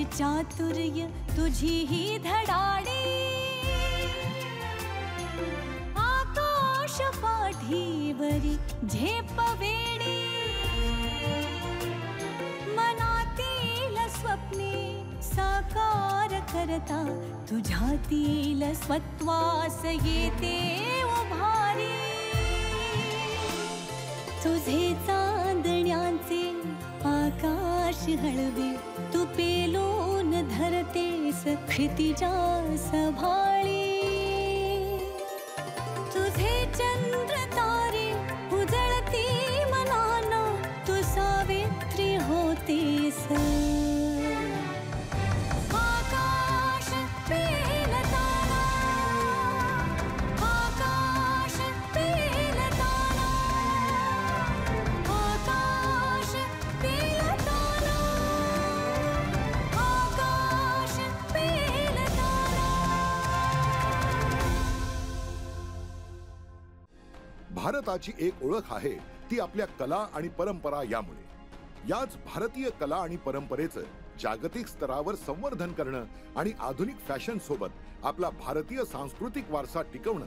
चातुर्य तुझी ही धडाडी, आकाश पाठीवरी झेपवेडी, मनातील स्वप्ने साकार करता तुझ्यातील स्वत्वास येते उभारी. तुझे चांदण्यांचे आकाश हळवे तू पेलून धरतेस क्षितिजा सभाळी. तुझे चंद्र तारे उजळती मनाना तू सावित्री होतेस. आकाश पेलताना, आकाश पेलताना, आकाश पेलताना, आकाश पेलताना. भारताची एक ओळख आहे ती आपल्या कला आणि परंपरा यामुळे. याच भारतीय कला आणि परंपरेचं जागतिक स्तरावर संवर्धन करणं आणि आधुनिक फॅशन सोबत आपला भारतीय सांस्कृतिक वारसा टिकवणं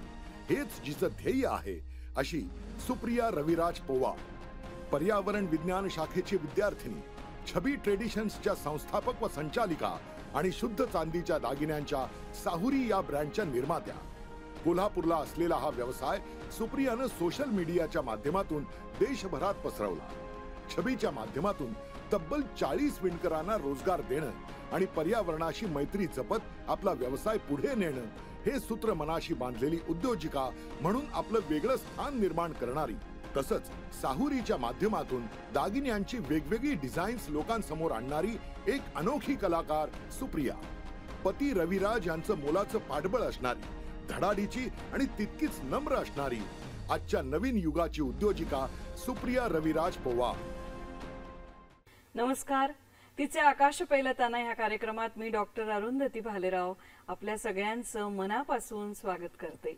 हेच जिचं ध्येय आहे, अशी सुप्रिया रविराज पोवार, पर्यावरण विज्ञान शाखेची विद्यार्थिनी, छबी ट्रेडिशन्सच्या संस्थापक व संचालिका आणि शुद्ध चांदीच्या दागिन्यांच्या साहुरी या ब्रँडच्या निर्मात्या. कोल्हापूरला असलेला हा व्यवसाय सुप्रियानं सोशल मीडियाच्या माध्यमातून देशभरात पसरवला. छबीच्या माध्यमातून तब्बल 40 विणकरांना रोजगार देणं आणि पर्यावरणाशी मैत्री जपत आपला व्यवसाय पुढे नेणं हे सूत्र मनाशी बांधलेली उद्योजिका म्हणून आपलं वेगळं स्थान निर्माण करणारी, तसंच साहुरीच्या माध्यमातून दागिन्यांची वेगवेगळी डिझाईन्स लोकांसमोर आणणारी एक अनोखी कलाकार सुप्रिया. पती रविराज यांचं मोलाचं पाठबळ असणारी, धडाडीची आणि तितकीच नम्र असणारी आजच्या नवीन युगाची उद्योजिका सुप्रिया रविराज पोवार. नमस्कार. तिचे आकाश पेलताना ह्या कार्यक्रमात मी डॉक्टर अरुंधती भालेराव आपल्या सगळ्यांचं मनापासून स्वागत करते.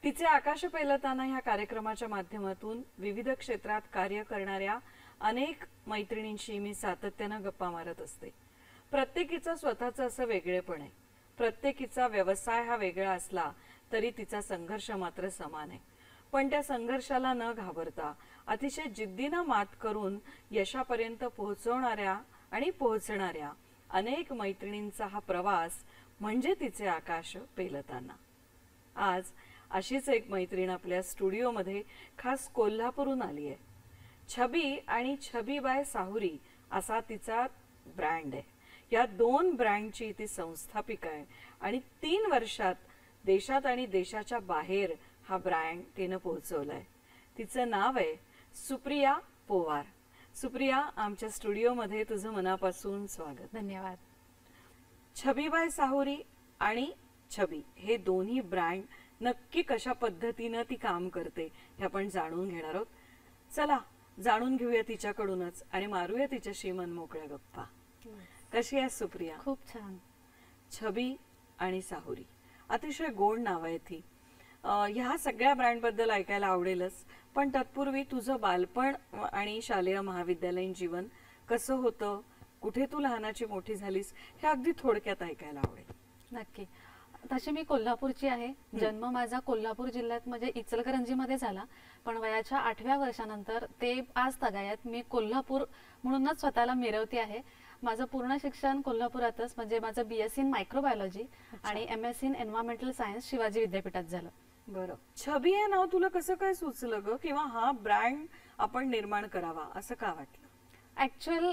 तिचे आकाश पेलताना ह्या कार्यक्रमाच्या माध्यमातून विविध क्षेत्रात कार्य करणाऱ्या अनेक मैत्रिणींशी मी सातत्यानं गप्पा मारत असते. प्रत्येकीचं स्वतःचं असं वेगळेपण आहे. प्रत्येकीचा व्यवसाय हा वेगळा असला तरी तिचा संघर्ष मात्र समान आहे. पण त्या संघर्षाला न घाबरता अतिशय जिद्दीनं मात करून यशापर्यंत पोहोचवणाऱ्या आणि पोहोचणाऱ्या अनेक मैत्रिणींचा हा प्रवास म्हणजे तिचे आकाश पेलताना. आज अशीच एक मैत्रीण आपल्या स्टुडिओमध्ये खास कोल्हापूरहून आली आहे. छबी आणि छबी बाय साहुरी असा तिचा ब्रँड आहे. या 2 ब्रँडची ती संस्थापिका आहे आणि 3 वर्षात देशात आणि देशाच्या बाहेर हा ब्रँड तिनं पोहोचवलाय. तिचं नाव आहे सुप्रिया पोवार. सुप्रिया, आमच्या स्टुडिओमध्ये तुझं मनापासून स्वागत. धन्यवाद. छबी बाय साहुरी आणि छबी हे दोन्ही ब्रँड नक्की कशा पद्धतीनं ती काम करते हे आपण जाणून घेणार आहोत. चला जाणून घेऊया तिच्याकडूनच आणि मारूया तिच्याशी मनमोकळ्या गप्पा. कशी आहे सुप्रिया? खूप छान. छबी आणि साहुरी अतिशय गोड नाव आहे ती. ह्या सगळ्या ब्रँड बद्दल ऐकायला आवडेलच, पण तत्पूर्वी तुझं बालपण आणि शालेय महाविद्यालयीन जीवन कसं होतं, कुठे तू लहानाची मोठी झालीस हे अगदी थोडक्यात ऐकायला आवडेल. नक्की. तशी मी कोल्हापूरची आहे. जन्म माझा कोल्हापूर जिल्ह्यात म्हणजे इचलकरंजीमध्ये झाला, पण वयाच्या 8व्या वर्षानंतर ते आज तगायत मी कोल्हापूर म्हणूनच स्वतःला मिरवते आहे. माझं पूर्ण शिक्षण कोल्हापुरातच म्हणजे माझं BSc इन मायक्रोबायोलॉजी आणि MSc in environmental science Shivaji विद्यापीठात झालं. बरं. छबी हे नाव तुला कसं काय सुचलं ग, किंवा हा ब्रँड आपण निर्माण करावा असं का वाटलं? ऍक्च्युअल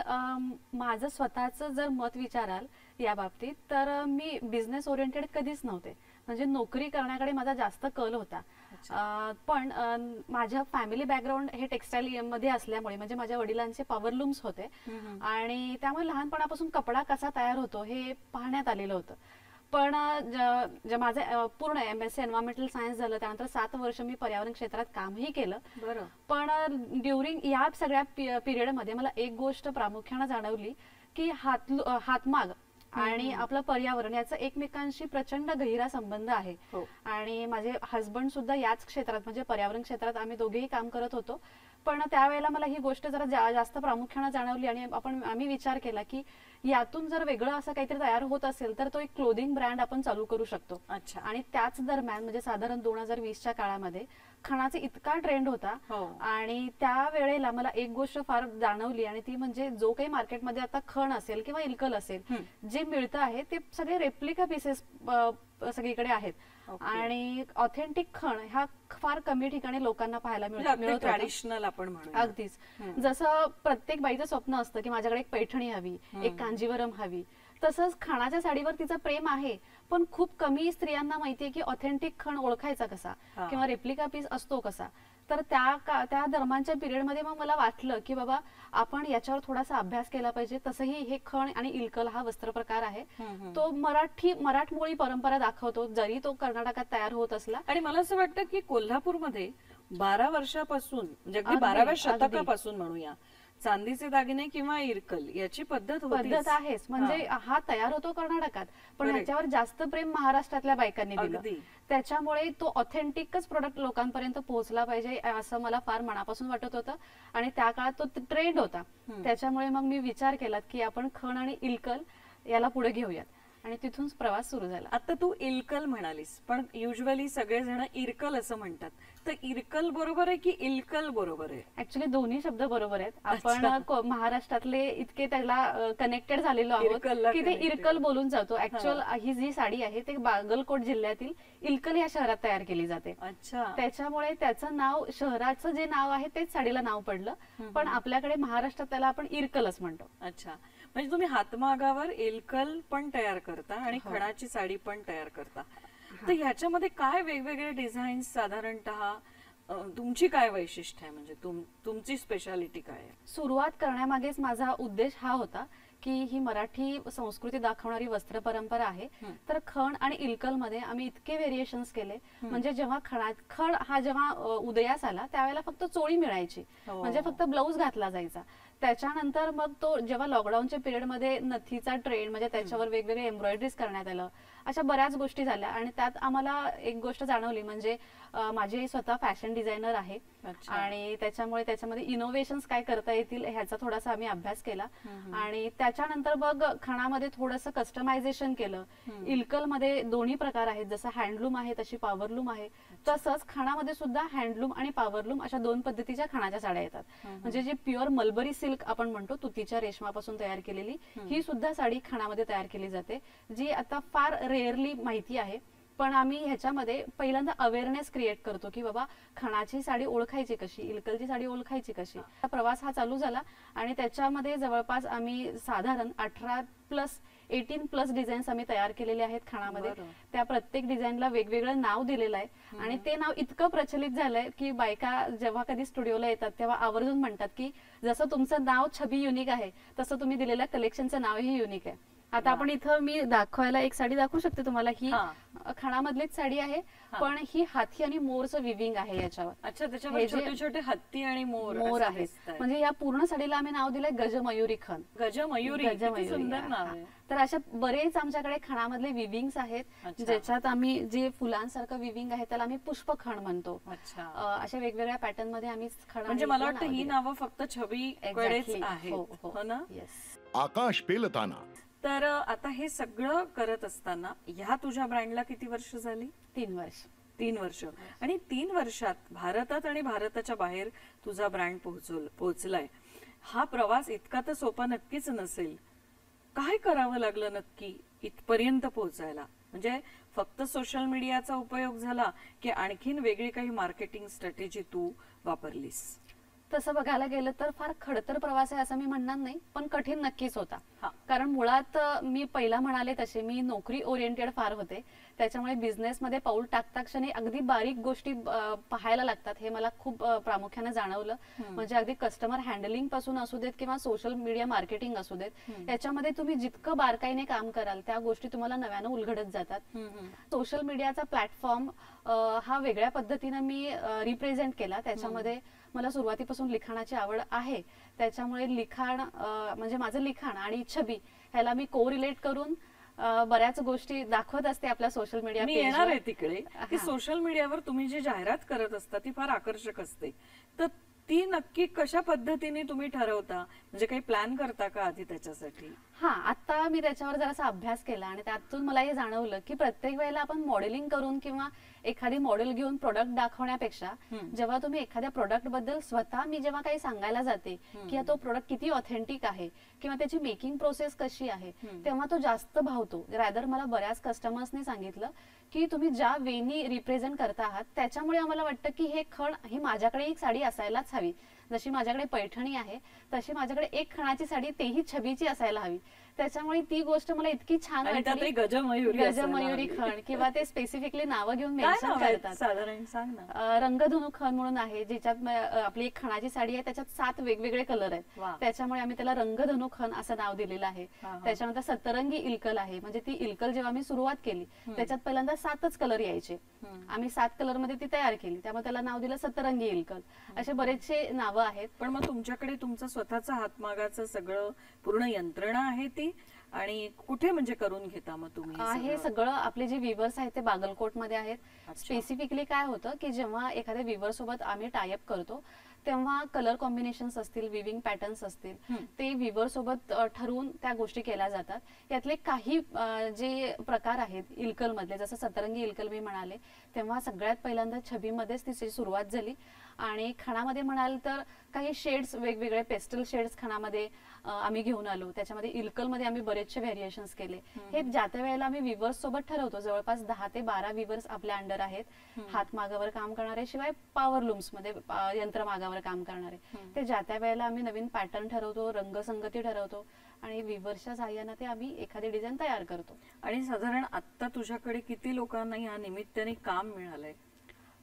माझं स्वतःचं जर मत विचाराल या बाबतीत तर मी बिझनेस ओरिएंटेड कधीच नव्हते. म्हणजे नोकरी करण्याकडे माझा जास्त कल होता. पण माझ्या फॅमिली बॅकग्राऊंड हे टेक्सटाईल मध्ये असल्यामुळे म्हणजे माझ्या वडिलांचे पॉवर लूम्स होते आणि त्यामुळे लहानपणापासून कपडा कसा तयार होतो हे पाहण्यात आलेलं होतं. पण माझं पूर्ण MSc एन्व्हायरमेंटल सायन्स झालं, त्यानंतर 7 वर्ष मी पर्यावरण क्षेत्रात कामही केलं. पण ड्युरिंग या सगळ्या पिरियडमध्ये मला एक गोष्ट प्रामुख्याने जाणवली की हातमाग आणि आपलं पर्यावरण याचा एकमेकांशी प्रचंड गहिरा संबंध आहे. आणि माझे हस्बंड सुद्धा याच क्षेत्रात म्हणजे पर्यावरण क्षेत्रात आम्ही दोघेही काम करत होतो. पण त्यावेळेला मला ही गोष्ट जरा जास्त प्रामुख्याने जाणवली आणि आम्ही विचार केला की यातून जर वेगळं असं काहीतरी तयार होत असेल तर तो एक क्लोदिंग ब्रँड आपण चालू करू शकतो. अच्छा. आणि त्याच दरम्यान म्हणजे साधारण 2020च्या काळामध्ये खणाचा इतका ट्रेंड होता आणि त्या वेळेला मला एक गोष्ट फार जाणवली आणि ती म्हणजे जो काही मार्केटमध्ये आता खण असेल किंवा इल्कल असेल जे मिळतं आहे ते सगळे रेप्लिका पीसेस सगळीकडे आहेत आणि ऑथेंटिक खण ह्या फार कमी ठिकाणी लोकांना पाहायला मिळत ट्रॅडिशनल आपण म्हणू. अगदीच जसं प्रत्येक बाईचं स्वप्न असतं की माझ्याकडे एक पैठणी हवी, एक कांजीवरम हवी, तसंच खणाच्या साडीवर तिचं प्रेम आहे पण खूप कमी स्त्रियांना माहितीये की ऑथेंटिक खण ओळखायचा कसा किंवा रेप्लिका पीस असतो कसा. तर त्या दरम्यानच्या पिरियडमध्ये मग मला वाटलं की बाबा आपण याच्यावर थोडासा अभ्यास केला पाहिजे. तसंही हे खण आणि इल्कल हा वस्त्र प्रकार आहे तो मराठमोळी परंपरा दाखवतो जरी तो कर्नाटकात तयार होत असला. आणि मला असं वाटतं की कोल्हापूरमध्ये 12 वर्षापासून म्हणजे अगदी 12व्या शतकापासून म्हणूया चांदीचे दागिने किंवा इरकल याची पद्धत आहेच. म्हणजे हा तयार होतो कर्नाटकात पण ह्याच्यावर जास्त प्रेम महाराष्ट्रातल्या बायकांनी दिलं. त्याच्यामुळे तो ऑथेंटिकच प्रोडक्ट लोकांपर्यंत पोहोचला पाहिजे असं मला फार मनापासून वाटत होतं आणि त्या काळात तो ट्रेंड होता. त्याच्यामुळे मग मी विचार केला की आपण खण आणि इल्कल याला पुढे घेऊयात आणि तिथून प्रवास सुरू झाला. आता तू इल्कल म्हणालीस पण युजली सगळेजण इरकल असं म्हणतात. तर इरकल बरोबर आहे की इल्कल बरोबर आहे? ऍक्च्युली दोन्ही शब्द बरोबर आहेत. आपण महाराष्ट्रातले इतके त्याला कनेक्टेड झालेलो आहोत की ते इरकल बोलून जातो. ऍक्च्युअल ही जी साडी आहे ते बागलकोट जिल्ह्यातील इल्कल या शहरात तयार केली जाते. अच्छा. त्याच्यामुळे त्याचं नाव शहराचं जे नाव आहे तेच साडीला नाव पडलं पण आपल्याकडे महाराष्ट्रात त्याला आपण इरकलच म्हणतो. अच्छा. म्हणजे तुम्ही हातमागावर इल्कल पण तयार करता आणि खणाची साडी पण तयार करता. तर ह्याच्यामध्ये काय वेगवेगळे डिझाईन साधारणतः तुमची काय वैशिष्ट्य आहे म्हणजे तुमची स्पेशालिटी काय आहे? सुरुवात करण्यामागेच माझा उद्देश हा होता की ही मराठी संस्कृती दाखवणारी वस्त्र परंपरा आहे तर खण आणि इल्कल मध्ये आम्ही इतके व्हेरिएशन्स केले. म्हणजे जेव्हा खण हा जेव्हा उदयास आला त्यावेळेला फक्त चोळी मिळायची म्हणजे फक्त ब्लाऊज घातला जायचा. त्याच्यानंतर मग तो जेव्हा लॉकडाऊनच्या पिरियड मध्ये नथीचा ट्रेंड म्हणजे त्याच्यावर वेगवेगळे एम्ब्रॉयडरीज करण्यात आलं अशा बऱ्याच गोष्टी झाल्या आणि त्यात आम्हाला एक गोष्ट जाणवली म्हणजे माझे स्वतः फॅशन डिझायनर आहे आणि त्याच्यामध्ये इनोव्हेशन्स काय करता येतील ह्याचा थोडासा आम्ही अभ्यास केला आणि त्याच्यानंतर मग खणामध्ये थोडंसं कस्टमायझेशन केलं. इल्कल मध्ये दोन्ही प्रकार आहेत जसं हँडलूम आहे तशी पॉवरलूम आहे तसंच खणामध्ये सुद्धा हँडलूम आणि पॉवरलूम अशा दोन पद्धतीच्या खणाच्या साड्या येतात. म्हणजे जे प्युअर मलबरी सिल्क आपण म्हणतो तुतीच्या रेशमापासून तयार केलेली ही सुद्धा साडी खणामध्ये तयार केली जाते जी आता फार रेअरली माहिती आहे. पण आम्ही ह्याच्यामध्ये पहिल्यांदा अवेअरनेस क्रिएट करतो की बाबा खणाची साडी ओळखायची कशी, इल्कलची साडी ओळखायची कशी. प्रवास हा चालू झाला आणि त्याच्यामध्ये जवळपास आम्ही साधारण 18+ डिझाईन्स आम्ही तयार केलेले आहेत खणामध्ये. त्या प्रत्येक डिझाईनला वेगवेगळं नाव दिलेलं आहे आणि ते नाव इतकं प्रचलित झालंय की बायका जेव्हा कधी स्टुडिओला येतात तेव्हा आवर्जून म्हणतात की जसं तुमचं नाव छबी युनिक आहे तसं तुम्ही दिलेल्या कलेक्शनचं नावही युनिक आहे. आता आपण इथं मी दाखवायला एक साडी दाखवू शकते तुम्हाला. ही खणामधलीच साडी आहे पण ही हाती आणि मोरचं विविंग आहे याच्यावर. अच्छा. त्याच्यावर छोटे छोटे हत्ती आणि मोर आहेत. म्हणजे या पूर्ण साडीला आम्ही नाव दिलंय गजमयुरी खण. गजमयुरी सुंदर नाव आहे. तर अशा बरेच आमच्याकडे खणामधले विविंग्स आहेत ज्याच्यात आम्ही जे फुलांसारखं विविंग आहे त्याला आम्ही पुष्पखण म्हणतो. अशा वेगवेगळ्या पॅटर्न मध्ये आम्ही खण. म्हणजे मला वाटतं ही नावं फक्त छबी कडेच आहेत हो ना? आकाश पेलताना. तर आता हे सगळं करत असताना ह्या तुझ्या ब्रँडला किती वर्ष झाली? 3 वर्ष. 3 वर्ष. आणि 3 वर्षात भारतात आणि भारताच्या बाहेर तुझा ब्रँड पोहोचलाय. हा प्रवास इतका तर सोपा नक्कीच नसेल. काय करावं लागलं नक्की इथपर्यंत पोहोचायला? म्हणजे फक्त सोशल मीडियाचा उपयोग झाला की आणखीन वेगळी काही मार्केटिंग स्ट्रॅटेजी तू वापरलीस? तसं बघायला गेलं तर फार खडतर प्रवास आहे असं मी म्हणणार नाही पण कठीण नक्कीच होता. कारण मुळात मी पहिला म्हणाले तसे मी नोकरी ओरिएंटेड फार होते त्याच्यामुळे बिझनेसमध्ये पाऊल टाकता क्षणी अगदी बारीक गोष्टी पाहायला लागतात हे मला खूप प्रामुख्याने जाणवलं. म्हणजे अगदी कस्टमर हँडलिंग पासून असू देत किंवा सोशल मीडिया मार्केटिंग असू देत त्याच्यामध्ये तुम्ही जितकं बारकाईने काम कराल त्या गोष्टी तुम्हाला नव्यानं उलगडत जातात. सोशल मीडियाचा प्लॅटफॉर्म हा वेगळ्या पद्धतीने मी रिप्रेझेंट केला. त्याच्यामध्ये मला सुरुवातीपासून लिखाणाची आवड आहे त्याच्यामुळे लिखाण म्हणजे माझं लिखाण आणि छबी ह्याला मी कोरिलेट करून बऱ्याच गोष्टी दाखवत असते आपल्या सोशल मीडिया. मी येणार आहे तिकडे की सोशल मीडियावर तुम्ही जी जाहिरात करत असता ती फार आकर्षक असते. तर ती नक्की कशा पद्धतीने तुम्ही ठरवता, म्हणजे काही प्लॅन करता का आधी त्याच्यासाठी? हा, आता मी त्याच्यावर जरासा अभ्यास केला आणि त्यातून मला हे जाणवलं की प्रत्येक वेळेला आपण मॉडेलिंग करून किंवा एखादी मॉडेल घेऊन प्रोडक्ट दाखवण्यापेक्षा जेव्हा तुम्ही एखाद्या प्रोडक्ट बद्दल स्वतः मी जेव्हा काही सांगायला जाते की तो प्रोडक्ट किती ऑथेंटिक आहे किंवा त्याची मेकिंग प्रोसेस कशी आहे, तेव्हा तो जास्त भावतो. रादर मला बऱ्याच कस्टमर्सनी सांगितलं की तुम्ही ज्या वेनी रिप्रेझेंट करता आहात त्याच्यामुळे आम्हाला वाटतं की हे खण ही माझ्याकडे एक साडी असायलाच हवी. जशी माझ्याकडे पैठणी आहे तशी माझ्याकडे एक खणाची साडी तेही छबीची असायला हवी. त्याच्यामुळे ती गोष्ट मला इतकी छान वाटली. गजमयुरी खण किंवा ते स्पेसिफिकली नावं घेऊन मेन्शन करतात. साधारण सांग ना. रंगधनु खण म्हणून आहे, ज्याच्यात आपली एक खणाची साडी आहे त्याच्यात 7 वेगवेगळे कलर आहेत. त्याच्यामुळे आम्ही त्याला रंगधनु खण असं नाव दिलेलं आहे. त्याच्यानंतर सतरंगी इलकल आहे, म्हणजे ती इलकल जेव्हा आम्ही सुरुवात केली त्याच्यात पहिल्यांदा 7च कलर यायचे. आम्ही 7 कलर मध्ये ती तयार केली, त्यामुळे त्याला नाव दिलं सतरंगी इलकल. असे बरेचसे नावं आहेत. पण मग तुमच्याकडे तुमचं स्वतःचं हातमागाचं सगळं पूर्ण यंत्रणा आहे ती, आणि कुठे म्हणजे करून घेता मग तुम्ही? हे सगळं आपले जे विवर्स आहेत ते बागलकोट मध्ये आहेत. स्पेसिफिकली काय होतं की जेव्हा एखाद्या विवर सोबत आम्ही टायअप करतो तेव्हा कलर कॉम्बिनेशन्स असतील, विविंग पॅटर्न्स असतील, ते विवर सोबत ठरवून त्या गोष्टी केल्या जातात. यातले काही जे प्रकार आहेत इलकल मधले, जसं सतरंगी इलकल मी म्हणाले, तेव्हा सगळ्यात पहिल्यांदा छबीमध्येच तिची सुरुवात झाली. आणि खणामध्ये म्हणाल तर काही शेड्स, वेगवेगळे पेस्टल शेड्स खणामध्ये आम्ही घेऊन आलो. त्याच्यामध्ये इलकलमध्ये आम्ही बरेचसे व्हेरिएशन्स केले. हे ज्या त्या वेळेला आम्ही विवर्स सोबत ठरवतो. जवळपास 10 ते 12 विवर्स आपल्या अंडर आहेत, हातमागावर काम करणारे, शिवाय पॉवर लूम्स मध्ये यंत्रमागावर काम करणारे. ते ज्या त्या वेळेला आम्ही नवीन पॅटर्न ठरवतो, रंगसंगती ठरवतो आणि विवर्सच्या साह्याने ते आम्ही एखादी डिझाईन तयार करतो. आणि साधारण आता तुझ्याकडे किती लोकांना या निमित्ताने काम मिळालंय?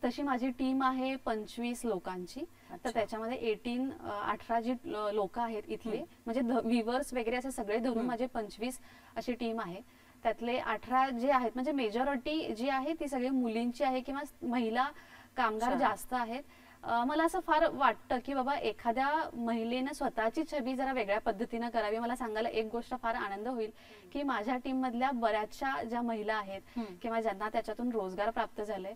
तशी माझी टीम आहे 25 लोकांची. तर त्याच्यामध्ये 18 जी लोक आहेत इथले, म्हणजे विवर्स वगैरे असे सगळे धरून माझे 25 अशी टीम आहे. त्यातले 18 जे आहेत, म्हणजे मेजॉरिटी जी आहे ती सगळी मुलींची आहे किंवा महिला कामगार जास्त आहेत. मला असं फार वाटतं की बाबा एखाद्या महिलेने स्वतःची छबी जरा वेगळ्या पद्धतीने करावी. मला सांगायला एक गोष्ट फार आनंद होईल की माझ्या टीम मधल्या बऱ्याचशा ज्या महिला आहेत किंवा ज्यांना त्याच्यातून रोजगार प्राप्त झाले,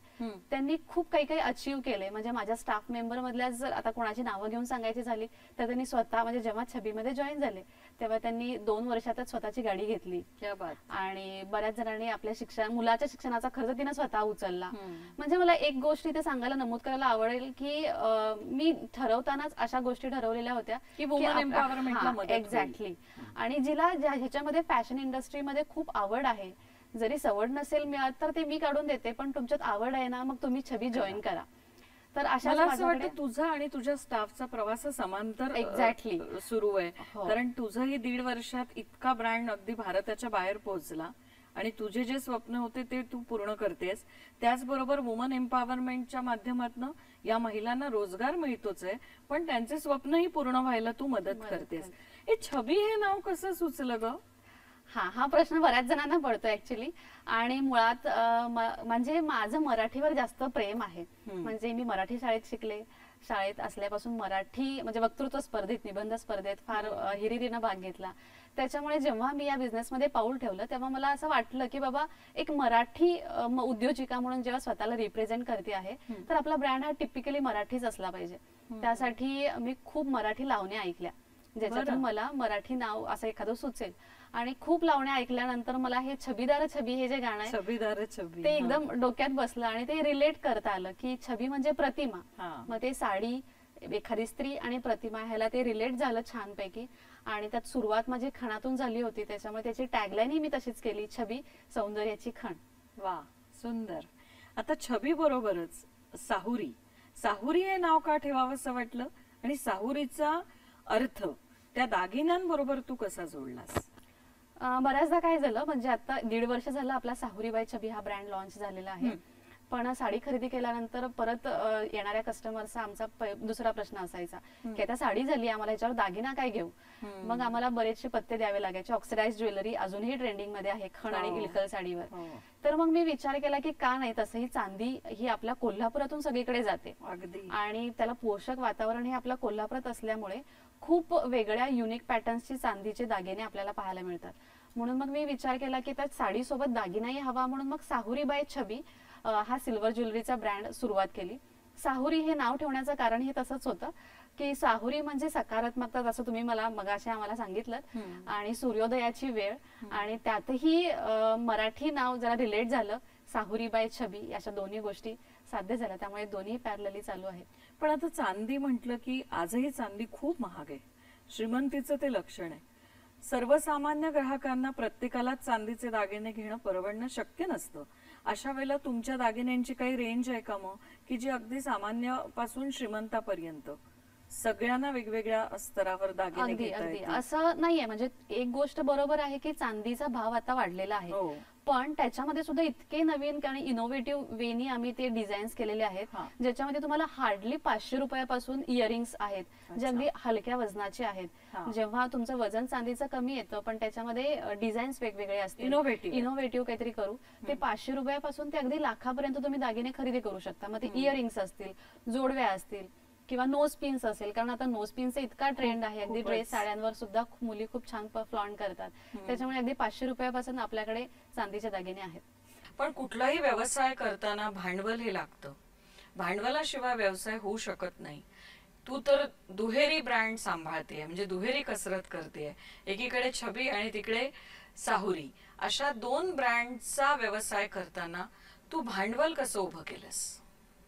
त्यांनी खूप काही काही अचीव्ह केले. म्हणजे माझ्या स्टाफ मेंबर मधल्या जर आता कोणाची नावं घेऊन सांगायची झाली तर त्यांनी स्वतः, म्हणजे जेव्हा छबीमध्ये जॉईन झाले तेव्हा त्यांनी 2 वर्षातच स्वतःची गाडी घेतली. आणि बऱ्याच जणांनी आपल्या मुलाच्या शिक्षणाचा खर्च तिने स्वतः उचलला. म्हणजे मला एक गोष्ट इथे सांगायला, नमूद करायला आवडेल की मी ठरवतानाच अशा गोष्टी ठरवलेल्या होत्या की वुमन एम्पॉवरमेंटला मदत. एक्झॅक्टली. आणि जिला ह्याच्यामध्ये फॅशन इंडस्ट्रीमध्ये खूप आवड आहे, जरी सवड नसेल मिळत तर ते मी काढून देते, पण तुमच्यात आवड आहे ना, मग तुम्ही छबी जॉईन करा. तर अशा मला असं वाटतं तुझा आणि तुझ्या स्टाफचा प्रवास समांतर एक्झॅक्टली सुरू आहे. कारण तुझंही 1.5 वर्षात इतका ब्रँड अगदी भारताच्या बाहेर पोहोचला आणि तुझे जे स्वप्न होते ते तू पूर्ण करतेस. त्याचबरोबर वुमन एम्पॉवरमेंटच्या माध्यमातून या महिलांना रोजगार मिळतोच आहे, पण त्यांचे स्वप्नही पूर्ण व्हायला तू मदत करतेस. हे छबी हे नाव कसं सुचलं ग? हा प्रश्न बऱ्याच जणांना पडतो ऍक्च्युली. आणि मुळात म्हणजे माझं मराठीवर जास्त प्रेम आहे. म्हणजे मी मराठी शाळेत शिकले. शाळेत असल्यापासून मराठी म्हणजे वक्तृत्व स्पर्धेत, निबंध स्पर्धेत फार हिरिरीनं भाग घेतला. त्याच्यामुळे जेव्हा मी या बिझनेसमध्ये पाऊल ठेवलं तेव्हा मला असं वाटलं की बाबा एक मराठी उद्योजिका म्हणून जेव्हा स्वतःला रिप्रेझेंट करते आहे तर आपला ब्रँड हा टिपिकली मराठीच असला पाहिजे. त्यासाठी मी खूप मराठी लावण्या ऐकल्या, ज्याच्यातून मला मराठी नाव असं एखादं सुचेल. आणि खूप लावण्या ऐकल्यानंतर मला हे छबीदार छबी हे जे गाणं आहे छबीदार छबी ते एकदम डोक्यात बसलं आणि ते रिलेट करता आलं की छबी म्हणजे प्रतिमा. मग ते साडी, एखादी स्त्री आणि प्रतिमा ह्याला ते रिलेट झालं छानपैकी. आणि त्यात सुरुवात माझी खणातून झाली होती, त्याच्यामुळे त्याची टॅगलाईन मी तशीच केली, छबी सौंदर्याची खण. वा, सुंदर. आता छबी बरोबरच साहुरी, साहुरी हे नाव का ठेवावं असं वाटलं, आणि साहुरीचा अर्थ त्या दागिन्यांबरोबर तू कसा जोडलास? बऱ्याचदा काय झालं, म्हणजे आता 1.5 वर्ष झालं आपला साहुरीबाई छबी हा ब्रँड लॉन्च झालेला आहे. पण साडी खरेदी केल्यानंतर परत येणाऱ्या कस्टमरचा आमचा दुसरा प्रश्न असायचा की आता साडी झाली, आम्हाला ह्याच्यावर दागिना काय घेऊ. मग आम्हाला बरेचसे पत्ते द्यावे लागायचे. ऑक्सिडाइज ज्वेलरी अजूनही ट्रेंडिंग मध्ये आहे खण आणि इलकल साडीवर. तर मग मी विचार केला की का नाही, तसंही चांदी ही आपल्या कोल्हापुरातून सगळीकडे जाते आणि त्याला पोषक वातावरण हे आपल्या कोल्हापुरात असल्यामुळे खूप वेगळ्या युनिक पॅटर्न्सची चांदीचे दागिने आपल्याला पाहायला मिळतात. म्हणून मग मी विचार केला की त्यात साडीसोबत दागिनाही हवा, म्हणून मग साहुरीबाई छबी हा सिल्वर ज्वेलरीचा ब्रँड सुरुवात केली. साहुरी हे नाव ठेवण्याचं कारण हे तसंच होतं, की साहुरी म्हणजे सकारात्मकता, जसं तुम्ही मला मगाशी आम्हाला सांगितलं, आणि सूर्योदयाची वेळ, आणि त्यातही मराठी नाव जरा रिलेट झालं, साहुरी बाय छबी, अशा दोन्ही गोष्टी साध्य झाल्या, त्यामुळे दोन्ही पॅरलली चालू आहेत. पण आता चांदी म्हटलं की आजही चांदी खूप महाग आहे, श्रीमंतीचं ते लक्षण आहे. सर्वसामान्य ग्राहकांना प्रत्येकाला चांदीचे दागिने घेणं परवडणं शक्य नसतं. अशा वेळेला तुमच्या दागिन्यांची काही रेंज आहे का मग, की जी अगदी सामान्यापासून श्रीमंतापर्यंत सगळ्यांना वेगवेगळ्या स्तरावर दागिने अगदी घेता अगदी येतील? असं नाहीये. म्हणजे एक गोष्ट बरोबर आहे की चांदीचा भाव आता वाढलेला आहे, हो. पण त्याच्यामध्ये सुद्धा इतके नवीन आणि इनोव्हेटिव्ह वेनी आम्ही ते डिझाईन्स केलेले आहेत, हा. ज्याच्यामध्ये तुम्हाला हार्डली 500 रुपयापासून इयरिंग्स आहेत, जे अच्छा. अगदी हलक्या वजनाचे आहेत. हा. जेव्हा तुमचं वजन चांदीचं कमी येतं, पण त्याच्यामध्ये डिझाईन्स वेगवेगळे असतील, Innovative. इनोव्हेटिव्ह काहीतरी करू, ते 500 रुपयापासून ते अगदी लाखापर्यंत तुम्ही दागिने खरेदी करू शकता. मग ते इयरिंग्स असतील, जोडव्या असतील, किंवा नोज पिन्स असेल, कारण आता नोज पिन्सचा इतका ट्रेंड आहे, अगदी खूपच. ड्रेस साड्यांवर सुद्धा मुली खूप छान फ्लॉन्ट करतात. त्याच्यामुळे अगदी 500 रुपयापासून आपल्याकडे चांदीचे दागिने आहेत. पण कुठलाही व्यवसाय करताना भांडवल हे लागतं. भांडवलाशिवाय व्यवसाय होऊ शकत नाही. तू तर दुहेरी ब्रँड सांभाळते, म्हणजे दुहेरी कसरत करते, एकीकडे छबी आणि तिकडे साहुरी, अशा 2 ब्रँडचा व्यवसाय करताना तू भांडवल कसं उभं केलंस?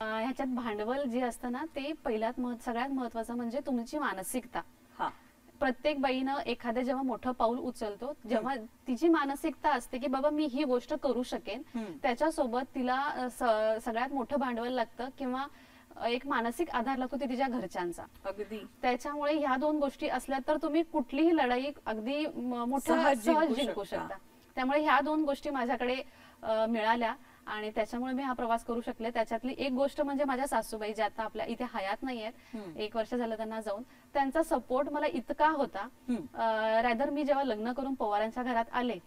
ह्याच्यात भांडवल जे असतं ना, ते सगळ्यात महत्वाचं म्हणजे तुमची मानसिकता. हा. प्रत्येक बाईनं एखादं जेव्हा मोठं पाऊल उचलतो, जेव्हा तिची मानसिकता असते की बाबा मी ही गोष्ट करू शकेन, त्याच्यासोबत तिला सगळ्यात मोठं भांडवल लागतं, किंवा एक मानसिक आधार लागतो ते तिच्या घरच्यांचा. अगदी. त्याच्यामुळे ह्या 2 गोष्टी असल्या तर तुम्ही कुठलीही लढाई अगदी मोठ्या सहज जिंकू शकता. त्यामुळे ह्या 2 गोष्टी माझ्याकडे मिळाल्या, आणि त्याच्यामुळे मी हा प्रवास करू शकले. त्याच्यातली एक गोष्ट म्हणजे माझ्या सासूबाई, ज्या आता आपल्या इथे हयात नाहीयेत, 1 वर्ष झालं त्यांना जाऊन, त्यांचा सपोर्ट मला इतका होता. रादर मी जेव्हा लग्न करून पवारांच्या घरात आले,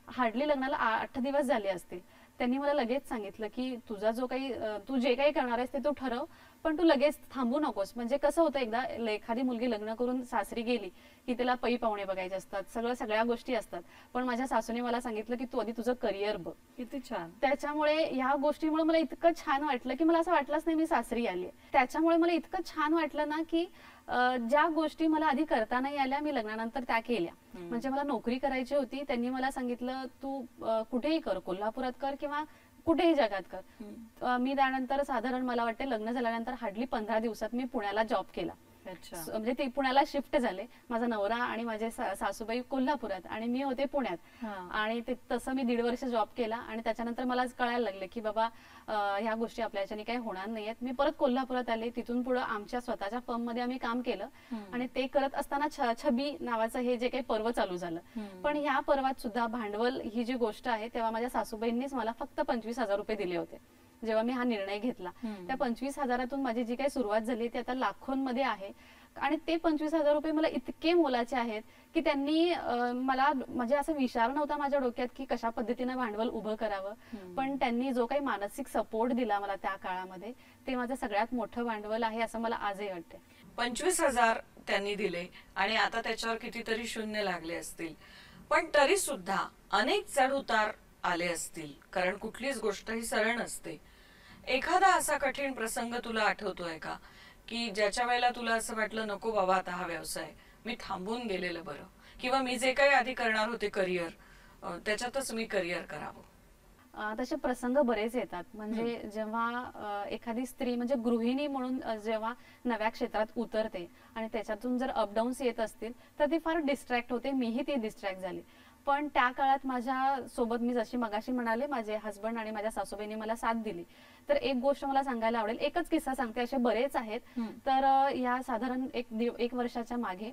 हार्डली लग्नाला 8 दिवस झाले असतील, त्यांनी मला लगेच सांगितलं की तुझा जो काही तू जे काही करणार आहेस ते तू ठरव, पण तू लगेच थांबू नकोस. म्हणजे कसं होतं, एकदा एखादी मुलगी लग्न करून सासरी गेली की तिला पै पाहुणे बघायचे असतात, सगळ्या गोष्टी असतात, पण माझ्या सासूने मला सांगितलं की तू आधी तुझं करिअर बघ. किती छान. त्याच्यामुळे ह्या गोष्टीमुळे मला इतकं छान वाटलं की मला असं वाटलंच नाही मी सासरी आली. त्याच्यामुळे मला इतकं छान वाटलं ना की ज्या गोष्टी मला आधी करता नाही आल्या, मी लग्नानंतर त्या केल्या. म्हणजे मला नोकरी करायची होती, त्यांनी मला सांगितलं तू कुठेही कर, कोल्हापुरात कर किंवा कुठेही जगात कर. मी त्यानंतर साधारण मला वाटते लग्न झाल्यानंतर हार्डली 15 दिवसात मी पुण्याला जॉब केला. म्हणजे ते पुण्याला शिफ्ट झाले. माझा नवरा आणि माझे सासूबाई कोल्हापुरात आणि मी होते पुण्यात. आणि ते तसं मी 1.5 वर्ष जॉब केला, आणि त्याच्यानंतर मला कळायला लागले की बाबा ह्या गोष्टी आपल्याच्याने काही होणार नाहीयेत. मी परत कोल्हापुरात आले. तिथून पुढे आमच्या स्वतःच्या फर्म मध्ये आम्ही काम केलं, आणि ते करत असताना छबी नावाचं हे जे काही पर्व चालू झालं. पण ह्या पर्वात सुद्धा भांडवल ही जी गोष्ट आहे, तेव्हा माझ्या सासूबाईंनीच मला फक्त 25,000 रुपये दिले होते. जेव्हा मी हा निर्णय घेतला, त्या 25,000तून माझी जी काही सुरुवात झाली ती आता लाखोंमध्ये आहे. आणि ते 25,000 रुपये मला इतके मोलाचे आहेत की त्यांनी मला, म्हणजे असं विचार नव्हता माझ्या डोक्यात की कशा पद्धतीने भांडवल उभं करावं, पण त्यांनी जो काही मानसिक सपोर्ट दिला मला त्या काळामध्ये, ते माझं सगळ्यात मोठं भांडवल आहे असं मला आजही वाटते. 25,000 त्यांनी दिले आणि आता त्याच्यावर कितीतरी शून्य लागले असतील, पण तरी सुद्धा अनेक चढ उतार आले असतील, कारण कुठलीच गोष्ट ही सरळ नसते. एखादा असा कठीण प्रसंग तुला आठवतोय का, की ज्याच्या वेळेला तुला असं वाटलं नको बाबा आता हा व्यवसाय मी थांबून गेलेलं बरं, किंवा मी जे काही आधी करणार होते करिअर त्याच्यातच मी करिअर करावं? तसे प्रसंग बरेच येतात. म्हणजे जेव्हा एखादी स्त्री म्हणजे गृहिणी म्हणून जेव्हा नव्या क्षेत्रात उतरते आणि त्याच्यातून जर अपडाऊन्स येत असतील तर ती फार डिस्ट्रॅक्ट होते. मीही ती डिस्ट्रॅक्ट झाली. पण त्या काळात माझ्या सोबत, मी जशी मगाशी म्हणाले, माझे हस्बंड आणि माझ्या सासूबाईंनी मला साथ दिली. तर एक गोष्ट मला सांगायला आवडेल, एकच किस्सा सांगते, असे बरेच आहेत. तर या साधारण 1 वर्षाच्या मागे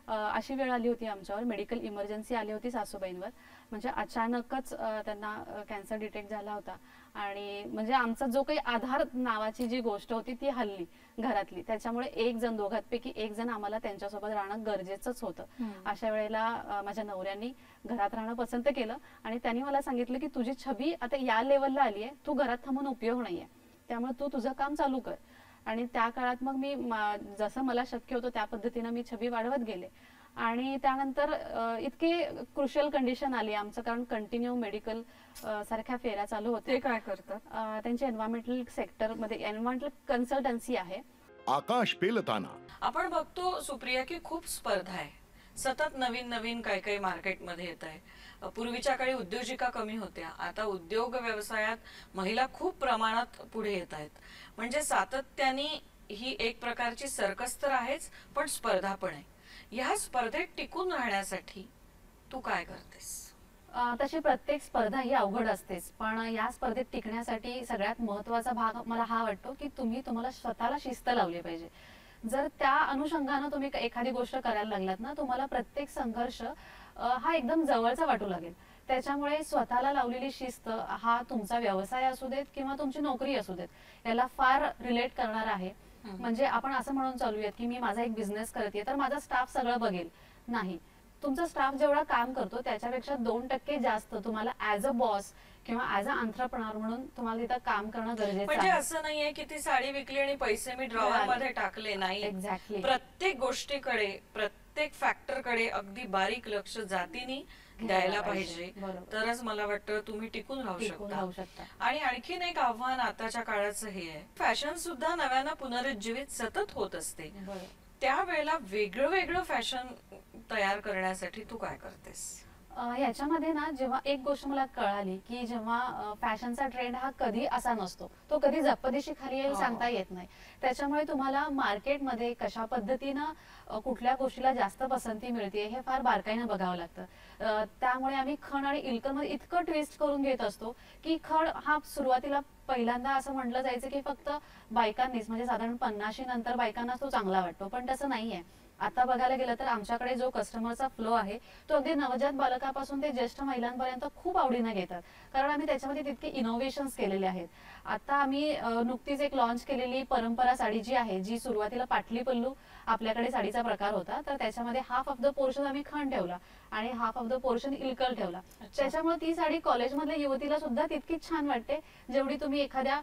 अशी वेळ आली होती आमच्यावर, मेडिकल इमर्जन्सी आली होती सासूबाईंवर. म्हणजे अचानकच त्यांना कॅन्सर डिटेक्ट झाला होता, आणि म्हणजे आमचा जो काही आधार नावाची जी गोष्ट होती ती हल्ली घरातली. त्याच्यामुळे दोघांपैकी एक जण आम्हाला त्यांच्यासोबत राहणं गरजेचंच होतं. अशा वेळेला माझ्या नवऱ्यांनी घरात राहणं पसंत केलं, आणि त्यांनी मला सांगितलं की तुझी छबी आता या लेवलला आली आहे, तू घरात थांबून उपयोग नाहीये, त्यामुळे तू तुझं काम चालू कर. आणि त्या काळात मग मी जसं मला शक्य होतं त्या पद्धतीनं मी छबी वाढवत गेले. आणि त्यानंतर इतके क्रुशियल कंडिशन आली आमचं, कारण कंटिन्यू मेडिकल सारख्या फेऱ्या चालू होते. ते काय करतात? त्यांच्या एन्व्हायरमेंटल सेक्टर मध्ये एन्व्हायरमेंटल कन्सल्टन्सी आहे. आकाश पेलताना. आपण बघतो सुप्रिया की खूप स्पर्धा आहे, सतत नवीन नवीन काही काही मार्केटमध्ये येत आहे. पूर्वीच्या काळी उद्योजिका कमी होत्या, आता उद्योग व्यवसायात महिला खूप प्रमाणात पुढे येत आहेत. म्हणजे सातत्याने ही एक प्रकारची सर्कस तर आहेच, पण स्पर्धा पण आहे. ह्या स्पर्धेत टिकून राहण्यासाठी तू काय करतेस? तशी प्रत्येक स्पर्धा ही अवघड असतेच, पण या स्पर्धेत टिकण्यासाठी सगळ्यात महत्वाचा भाग मला हा वाटतो की तुम्हाला स्वतःला शिस्त लावली पाहिजे. जर त्या अनुषंगानं तुम्ही एखादी गोष्ट करायला लागलात ना, तुम्हाला प्रत्येक संघर्ष हा एकदम जवळचा वाटू लागेल. त्याच्यामुळे स्वतःला लावलेली शिस्त हा तुमचा व्यवसाय असू देत किंवा तुमची नोकरी असू देत, याला फार रिलेट करणार आहे. म्हणजे आपण असं म्हणून चालूयात की मी माझा एक बिझनेस करते तर माझा स्टाफ सगळं बघेल, नाही. तुमचा स्टाफ जेवढा काम करतो त्याच्यापेक्षा 2% जास्त तुम्हाला ऍज अ बॉस किंवा ऍज अ एंटरप्रेन्योर म्हणून तुम्हाला तिथं काम करणं गरजेचं म्हणजे आहे. असं नाहीये की ती साडी विकली आणि पैसे मी ड्रॉवर मध्ये टाकले, नाही. एक्झॅक्टली. प्रत्येक गोष्टीकडे, प्रत्येक फॅक्टरकडे अगदी बारीक लक्ष जातीने द्यायला पाहिजे. बरोबर. तरच मला वाटतं तुम्ही टिकून राहू राहू शकता. शकता. आणि आणखीन एक आव्हान आताच्या काळाचं हे आहे, फॅशन सुद्धा नव्यानं पुनरुज्जीवित सतत होत असते. बरोबर. त्यावेळेला वेगळं वेगळं फॅशन तयार करण्यासाठी तू काय करतेस? याच्यामध्ये ना, जेव्हा एक गोष्ट मला कळाली की जेव्हा फॅशनचा ट्रेंड हा कधी असा नसतो, तो कधी झपादिशी खाली येईल सांगता येत नाही. त्याच्यामुळे तुम्हाला मार्केटमध्ये कशा पद्धतीनं कुठल्या गोष्टीला जास्त पसंती मिळते हे फार बारकाईनं बघावं लागतं. त्यामुळे आम्ही खण आणि इल्कमध्ये इतकं ट्विस्ट करून घेत असतो की खण हा सुरुवातीला पहिल्यांदा असं म्हटलं जायचं की फक्त बायकांनीच, म्हणजे साधारण 50 नंतर बायकांनाच तो चांगला वाटतो, पण तसं नाहीये. आता बघायला गेलं तर आमच्याकडे जो कस्टमरचा फ्लो आहे तो अगदी नवजात बालकापासून ते ज्येष्ठ महिलांपर्यंत खूप आवडीने घेतात, कारण आम्ही त्याच्यामध्ये तितके इनोव्हेशन्स केलेले आहेत. आता आम्ही नुकतीच एक लॉन्च केलेली परंपरा साडी जी आहे, जी सुरुवातीला पाटली पल्लू आपल्याकडे साडीचा प्रकार होता, तर त्याच्यामध्ये हाफ ऑफ द पोर्शन आम्ही खण ठेवला आणि half of the portion Ilkal ठेवला. त्याच्यामुळे ती साडी कॉलेजमधल्या युवतीला सुद्धा तितकीच छान वाटते जेवढी तुम्ही एखाद्या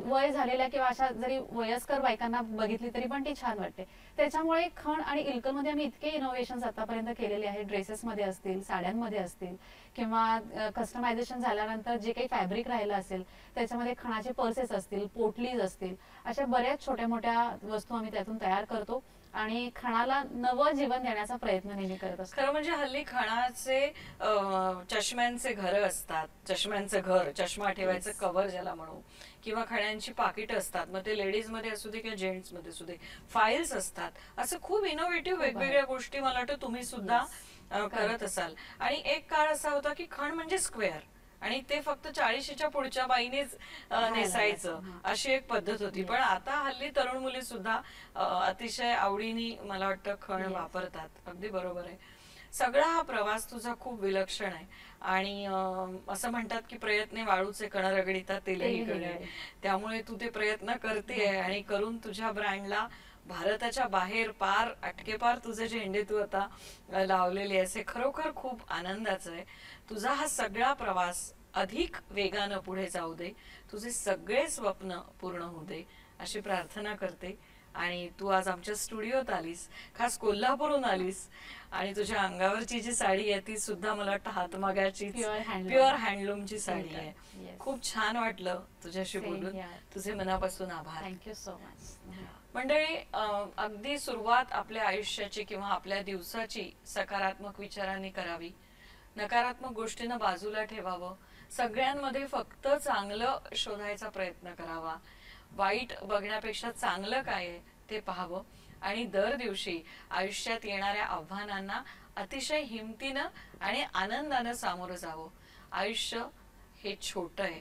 वय झालेल्या किंवा अशा जरी वयस्कर बायकांना बघितली तरी पण ती छान वाटते. त्याच्यामुळे खण आणि इल्कल मध्ये आम्ही इतके इनोव्हेशन्स आतापर्यंत केलेले आहेत, ड्रेसेस मध्ये असतील, साड्यांमध्ये असतील किंवा कस्टमायझेशन झाल्यानंतर जे काही फॅब्रिक राहिलं असेल त्याच्यामध्ये खणाचे पर्सेस असतील, पोटलीज असतील, अशा बऱ्याच छोट्या मोठ्या वस्तू आम्ही त्यातून तयार करतो आणि खणाला नवं जीवन देण्याचा प्रयत्न नेहमी करत असतो. खरं म्हणजे हल्ली खणाचे चष्म्यांचे घर असतात, चष्म्यांचं घर, चष्मा ठेवायचं कव्हर ज्याला म्हणू, किंवा खण्यांची पाकिट असतात, मग ते लेडीज मध्ये असू दे किंवा जेंट्स मध्ये असू दे, फाईल्स असतात. असं खूप इनोव्हेटिव्ह वेगवेगळ्या गोष्टी मला वाटतं तुम्ही सुद्धा करत असाल. आणि एक काळ असा होता की खण म्हणजे स्क्वेअर आणि ते फक्त 40च्या पुढच्या बाईनेच नेसायचं, अशी एक पद्धत होती. पण आता हल्ली तरुण मुली सुद्धा अतिशय आवडीने मला वाटतं खण वापरतात. अगदी बरोबर आहे. सगळा हा प्रवास तुझा खूप विलक्षण आहे आणि असं म्हणतात की प्रयत्न वाळूचे कण रगडिता तेलही गळे. त्यामुळे तू ते प्रयत्न करते आणि करून तुझ्या ब्रँडला भारताच्या बाहेर पार अटकेपार तुझे झेंडे तू आता लावलेले आहेस, हे खरोखर खूप आनंदाचं आहे. तुझा हा सगळा प्रवास अधिक वेगानं पुढे जाऊ दे, तुझे सगळे स्वप्न पूर्ण होऊ दे अशी प्रार्थना करते. आणि तू आज आमच्या स्टुडिओत आलीस, खास कोल्हापूरहून आलीस आणि तुझ्या अंगावरची जी साडी आहे ती सुद्धा मला वाटतं हातमागाची प्युअर हँडलूमची साडी आहे. खूप छान वाटलं तुझ्याशी बोलून. तुझे मनापासून आभार. Thank you so much. मंडळी, अगदी सुरुवात आपल्या आयुष्याची किंवा आपल्या दिवसाची सकारात्मक विचारांनी करावी, नकारात्मक गोष्टींना बाजूला ठेवावं, सगळ्यांमध्ये फक्त चांगलं शोधायचा प्रयत्न करावा, वाईट बघण्यापेक्षा चांगलं काय आहे ते पाहावं आणि दर दिवशी आयुष्यात येणाऱ्या आव्हानांना अतिशय हिमतीनं आणि आनंदानं सामोरं जावं. आयुष्य हे छोटं आहे,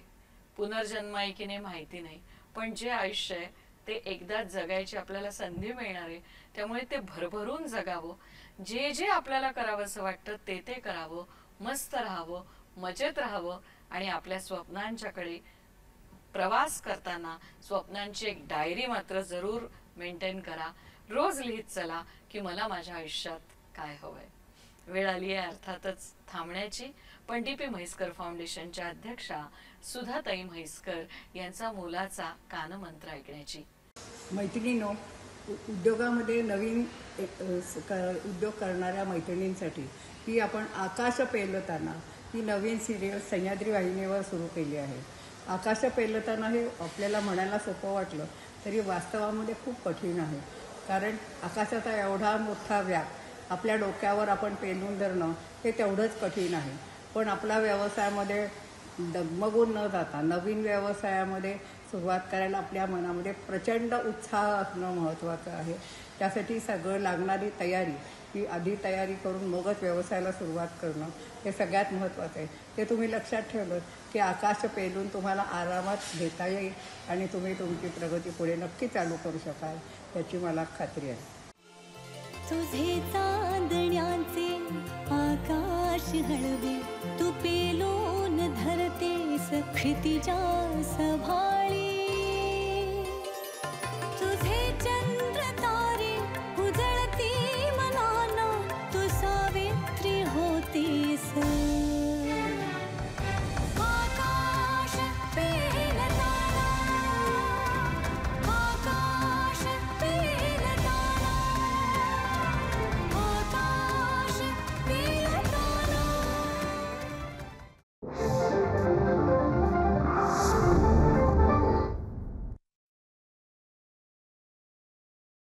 पुनर्जन्म आहे की नाही माहिती नाही, पण जे आयुष्य आहे ते एकदाच जगायची आपल्याला संधी मिळणार आहे. त्यामुळे ते भरभरून जगावं, जे जे आपल्याला करावंसं वाटतं ते ते करावं, मस्त राहावं, मजेत राहावं आणि आपल्या स्वप्नांच्याकडे प्रवास करताना स्वप्नांची एक डायरी मात्र जरूर मेंटेन करा. रोज लिहित चला की मला माझ्या आयुष्यात काय हवंय. वेळ आली आहे अर्थातच थांबण्याची, पण DP म्हैसकर फाउंडेशनच्या अध्यक्षा सुधाताई म्हैसकर यांचा मोलाचा कानमंत्र ऐकण्याची. मैत्रिणींनो, उद्योगामध्ये नवीन उद्योग करणाऱ्या मैत्रिणींसाठी ही आपण आकाश पेलताना ही नवीन सिरियल सह्याद्री वाहिनीवर सुरू केली आहे. आकाश पेलताना हे आपल्याला म्हणायला सोपं वाटलं, तरी वास्तवामध्ये खूप कठीण आहे. कारण आकाशाचा एवढा मोठा व्याप आपल्या डोक्यावर आपण पेलून धरणं हे तेवढंच कठीण आहे. पण आपला व्यवसायामध्ये डगमगून न जाता नवीन व्यवसायामध्ये सुरुवात करायला आपल्या मनामध्ये प्रचंड उत्साह असणं महत्त्वाचं आहे. त्यासाठी सगळं लागणारी तयारी ही आधी तयारी करून मगच व्यवसायाला सुरुवात करणं हे सगळ्यात महत्त्वाचं आहे. ते तुम्ही लक्षात ठेवलं की आकाश पेलून तुम्हाला आरामात घेता येईल आणि तुम्ही तुमची प्रगती पुढे नक्की चालू करू शकाल याची मला खात्री आहे. तुझे चांदण्याचे आकाश हळवे तू पेलून धरतेस क्षितिजा सभाळी